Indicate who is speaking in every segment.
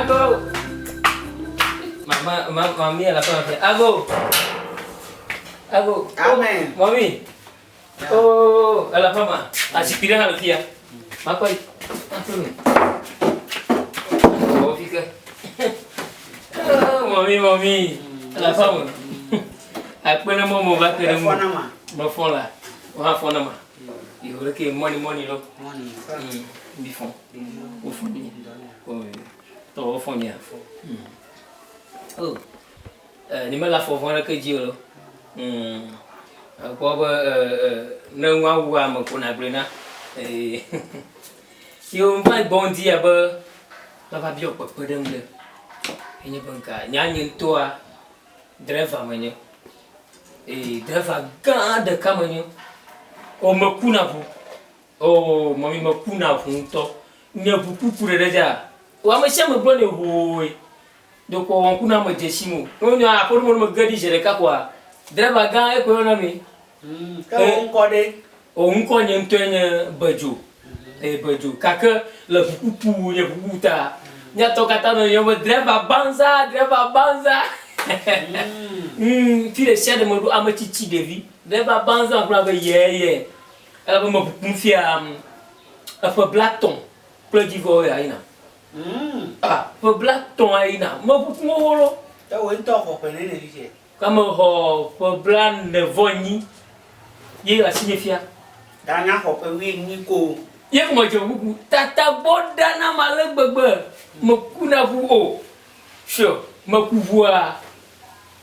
Speaker 1: Ago. Mami ala apa? Ago.
Speaker 2: Amen.
Speaker 1: Mami. Oh, ala apa ma? Asyik tidak hal kia. Apa ini? Oh, fica. Mami. Ala apa ma? Aku nama mau baca nama. Mau phone lah. Wah phone nama. Iyo leke money lo.
Speaker 2: Money.
Speaker 1: Di phone. Au phone ni. Oh. Au phone ni. Oh. Ni malah phone ke jio lo. Aku apa nengwa wa makuna brena. Yo mai bon dia ba. Lava bio pa pedang le. Ini bangka nyanyi tua driver menyo. Driver ganda kamanyo. O makuna bu. O mami makuna bu to. Nya bu pupure deja. Wa ma shama blone hoy. Donc on kuna ma jesimo. On a pour mo gadi jere ka kwa. Driver ga e ko na mi.
Speaker 2: Ka on ko de.
Speaker 1: On ko nyem to nya BEDZO. BEDZO. Kaka le pupu nya puta. Nya to kata no yo driver banza. Puis les chers de mon dos à me titi de vie. Driver banza pour avoir yeah. Elle va me confier à Blackton. Pour d'Ivoire aina. Pour Blackton aina. Mo pour mo lo.
Speaker 2: Ta wo to ko pe ne dije.
Speaker 1: Comme ho pour Blan de Voni. Ye la signifia.
Speaker 2: Da nya ko pe wi ni ko.
Speaker 1: Ye ko je buku. Tata boda na male gbegbe. Mo kuna bu o. Sure. Mo pouvoiir.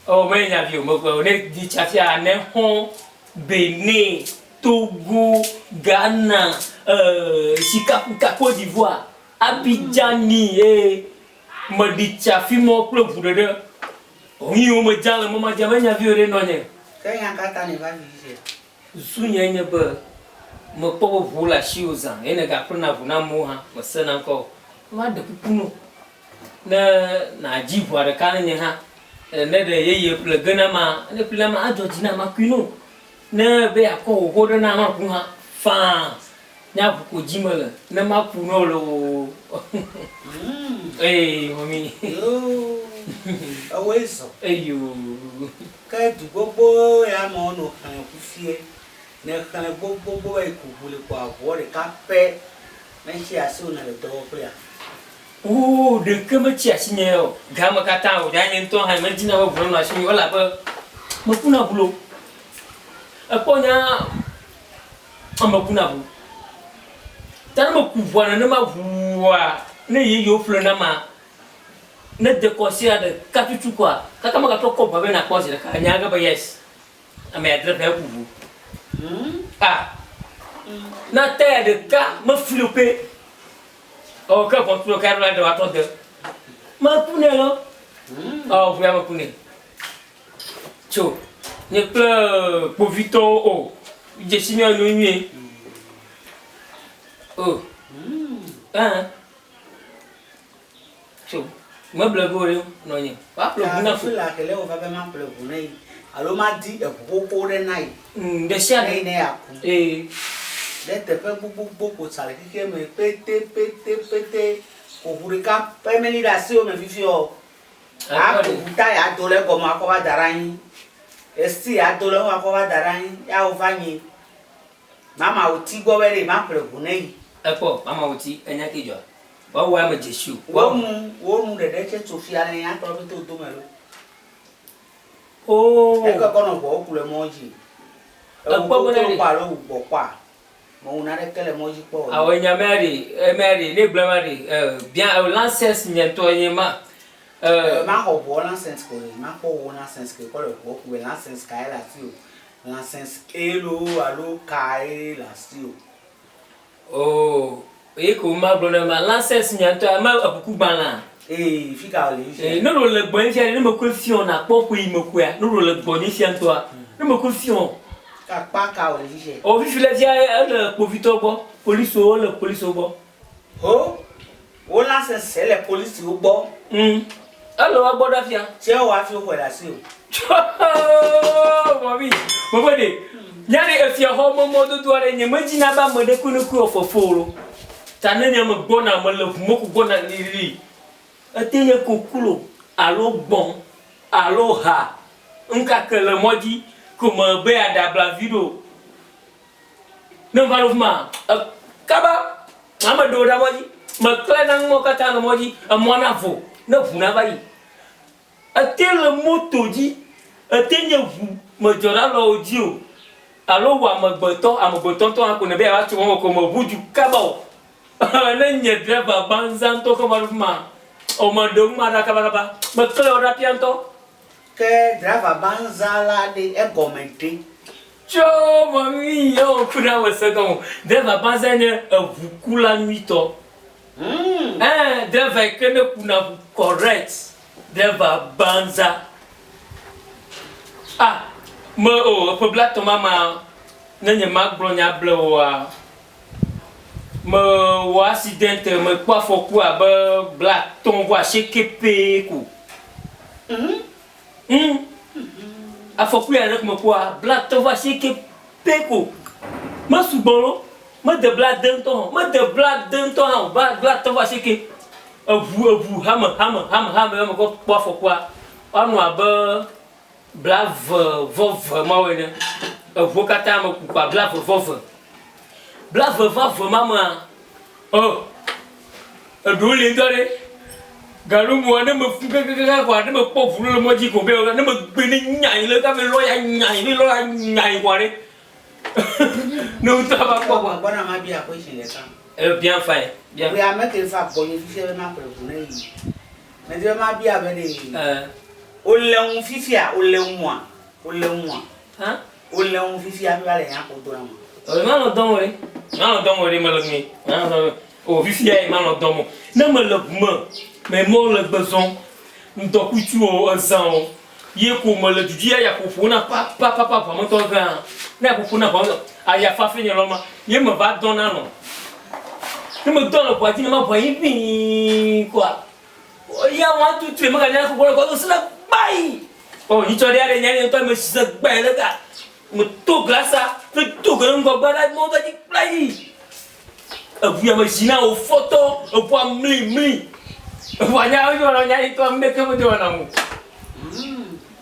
Speaker 1: Oh mais nya vi mo ko ne di chafia ne hon Benin. Togo, Ghana, Côte d'Ivoire, Abidjani et Madicha Fimo Club pour le oui, on me dit le moment jamais n'a vu rien non.
Speaker 2: Quand y a kata ne va visiter.
Speaker 1: Sounya ne ba me pauvre pour la chose et ne ga prendre pour na moha, me sena encore. Ma de puno. Na jivoire kana ne ha. Ne de ye le gana ma, ne plus ma adodina ma kuno. Ne be ako ho na ma ku ha fa nya ku jimala na ma ku no lo mami
Speaker 2: yo aweso
Speaker 1: yo
Speaker 2: ka du gbogbo ya mo no kan ku fie ne kan gbogbo e ku bule kwa bo de ka pe me shi aso na le to pe ya
Speaker 1: de que me tia sinyo ga ma ka ta o ja nyen to ha me dina ba bu na shi wala ba ma ku na bulo aponya amakuna bu tana ma pouvoiir na ma voix ne ye yo fle na ma ne de consia de katutu quoi kaka ma ka to ko ba be na pose ka nya ga ba yes ame adre be ku bu na terre de ka me flopper o ka pour le carré de wa to de ma pune lo oh vous ma pune cho ne pleure pour vito oh j'ai signé un nuit oh so moi blago non ni pas blago na
Speaker 2: fu la kele o va be ma blago nei alo ma di e ko de nai
Speaker 1: de sia
Speaker 2: ne ya de te pe bu ko sale ke me pete ko burika pe me ni da si o me fifi o a ko buta ya dole ko ma ko ba daran esti adole wa ko ba daran ya o vanyi mama oti go were ma plebu nei
Speaker 1: epo mama oti enya kejo wa wa ma jesu
Speaker 2: wo mu de che to fi ale ya to bi to do melo e ko kono bo ku le moji epo bo na pa lo bo pa mo una de kele moji po
Speaker 1: awenya mary ne blamari bien l'ancêtre nyeto nyema
Speaker 2: ma ho bo nonsense ko ma ko wo nonsense ko le ko ku nonsense ka la ti o nonsense elo alo kai la ti o
Speaker 1: e ko ma blona ma nonsense nyanto ma abuku bana
Speaker 2: fika le
Speaker 1: no le bon fi ne me ko fion na po ko imo ko ya no le bon fi anto ne me ko fion
Speaker 2: ka pa ka o le fi
Speaker 1: o fi le dia le povito bo police o bo
Speaker 2: ho o nonsense le police o bo
Speaker 1: allo wa boda fia
Speaker 2: se o wa fi o la si o
Speaker 1: mami mo de nyane e fia ho mo do are nye majina ba mo de kunu ku ofoforo tane nya mo bona mo le mo ku bona liri Atenye kokulo, alo bon, alo ha. Nka que le modi comme be adabla video. Non valofma. Kaba, ama do da modi. Ma klana mo kata no modi, amwana vo. Na vuna vai. Atel moto di, atenye vu, me jora lo audio. Alo wa magboton to akuna be wa tumo ko mo buju kaba. Na nye driver banzan to ko valofma. O mandou mara kaba. Ma klo rapianto.
Speaker 2: Que driver banzala de e commenter.
Speaker 1: Cho mami yo kuna wasaka. Driver banzane vuku la nuit to. Driver kene kuna correct. Driver banza. Me pe bla to mama nanye magbro nya blo wa. Me wa accident me kwa foku aba bla ton wa shekepe ku. A foku ya rek me kwa bla ton wa shekepe ku. Me subolo me de bla den ton bla ton wa sheke. Avu hama ko kwa foku anu aba bla vov ma wene. Avu kata me kwa bla vov. Bla vov mama. Oh. Adu le ndore. Galu mo na me fuka kwa na me pofu le moji ko be na me gbe ni nyai le ka me lo ya nyai kwa re. No ta ba kwa.
Speaker 2: Bona ma bia ko isi le kan.
Speaker 1: Bien fait. Bien.
Speaker 2: We am make fa ko ni fi se ma ko na yi. Me de ma bia be ni. O le un fifia, o le un wa.
Speaker 1: Hein?
Speaker 2: O le un fifia mi ba le yan ko to na mo.
Speaker 1: Mano domore. Mano domore malami. O vifia mano domo. Na me le me. Mais moi le besoin. Ndo kutu o azan. Ye ko me le dia ya ko fona papa mo to gan. Na ko fona ba aya fa fini lo ma. Ye me va donner non. Je me donne le boîtier, je m'envoie quoi. Il y a un tout truc, je me dis que c'est la baille. Oh, il y a des gens qui me disent que c'est baille, le gars. Je tout glace, je tout que je me balade, je me dis baille. Vous imaginez aux photos, au point mli. Voilà, il y a des gens qui me disent que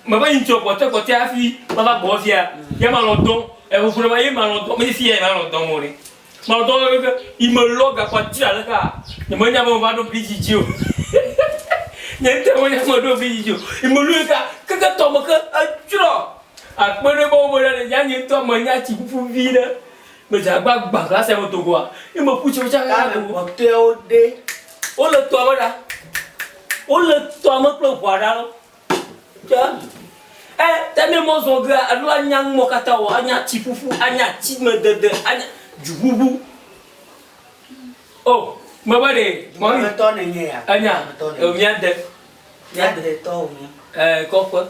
Speaker 1: je vais une côté à fille, je vais boire, il y a un london, et vous voyez un london, mais il y a un london mourir. Il me log à quoi tu as le gars. Il me dit on va nous bijoux. Il me log à que toi me que tu l'as. À quoi ne bon me le y a toi me y a tu pour vivre. Mais j'ai pas là c'est mon Togo. Il me pousse au chat. Oh le toi voilà. Oh le toi me pleure voilà. Tiens. T'as même mon zonga alors nyang mo kata wa anya tifufu anya me de anya du boubou. Oh, ma bade, moi
Speaker 2: me tonne ni ya.
Speaker 1: Anya, mia de
Speaker 2: to ni.
Speaker 1: Quoi?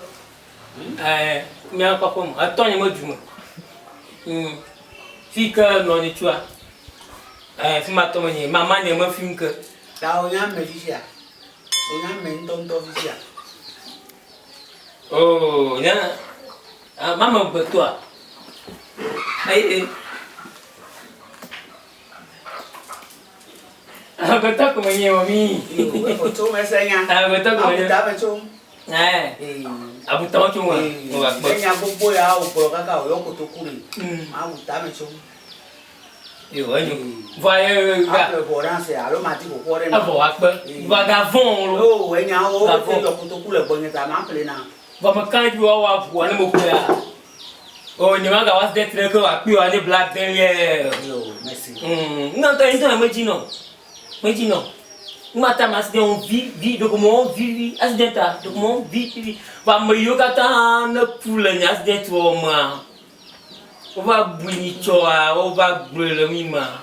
Speaker 1: Mia papa mo. Attends, ni mo djuma. Fika non ni tu vois. Fima to ni, maman ni mo film que.
Speaker 2: Ta o nya me fisia. O nya me tonto fisia.
Speaker 1: Oh, nya. Maman be toi. Betul ko mwenye mami.
Speaker 2: Foto mesenya.
Speaker 1: Betul ko mwenye.
Speaker 2: Ta be chum.
Speaker 1: Abu tawo chum wa.
Speaker 2: Enya gbogbo ya o poro kaka o yo ko to kuri. Abu ta be chum.
Speaker 1: Yo anyo. Voye ga.
Speaker 2: Abu bo ran se alo ma ti ko ko re.
Speaker 1: Abo akpe. Va ga von lo.
Speaker 2: Oh, enya o te yo ko to kuri bo ni ta ma ple na.
Speaker 1: Va ma kan ju wa bu ani mo ko ya. Oh, ni ma ga was det re ko akpi wa ni black derrière.
Speaker 2: Yo, merci.
Speaker 1: Non, ta into me jino. Imagine, mata mas de vi document vi acidenta document vi va me yogata na pula nya acident o ma o va buni choa o va brûler mima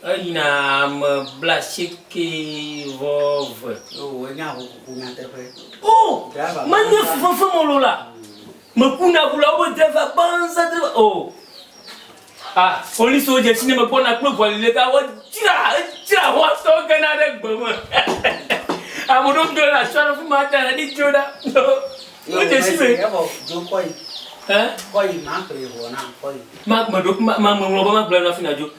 Speaker 1: aina me blacheke vove
Speaker 2: oh nya ho ku nya te fe
Speaker 1: oh mane fofo molola me kuna bula o deva banza de oh police oje sini me bona club wale ka wo tira wa so gana de gboma amudo do la chara fu ma ta ni joda oje sini
Speaker 2: jo koi koi ma pe ho na koi
Speaker 1: ma do ma lo ba ma bla na fina jo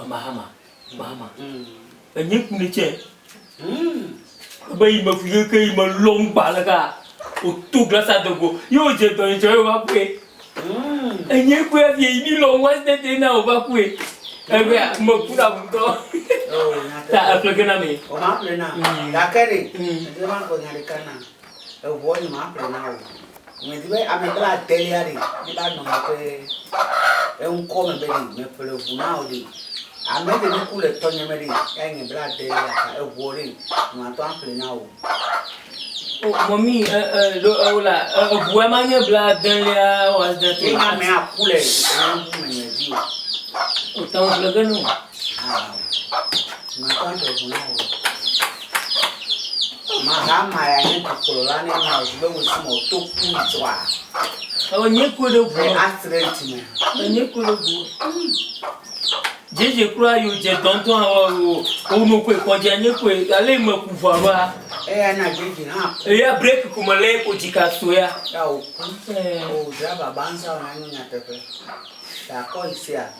Speaker 1: mahama Any puniche. But you must feel came a long balaga. Or 2 glasses ago. You just don't enjoy our way. And you could be long was that they know about way. And we are Mopura. That Aflaganami.
Speaker 2: O Maplena. Dakari. The man for Naricana. A warning Maplena. When I'm a glad daily, you don't know. Un come baby, me pelo funao. I made a cool at Tony Mary, hanging blood daily, a worry. My family now.
Speaker 1: Oh, mommy, woman, your blood daily was the thing. I may have cool as you. Oh, don't look at my country now. My I need to pull running house, but with some more 2 points. Oh, you could have accident me. And you could have. Jeje kura yo je tonton o no kwe koja nye kwe ale ma pouvoirs na jeje na ya break kumale ko jikasoya
Speaker 2: ya o driver banza na nya tepe ya ko isia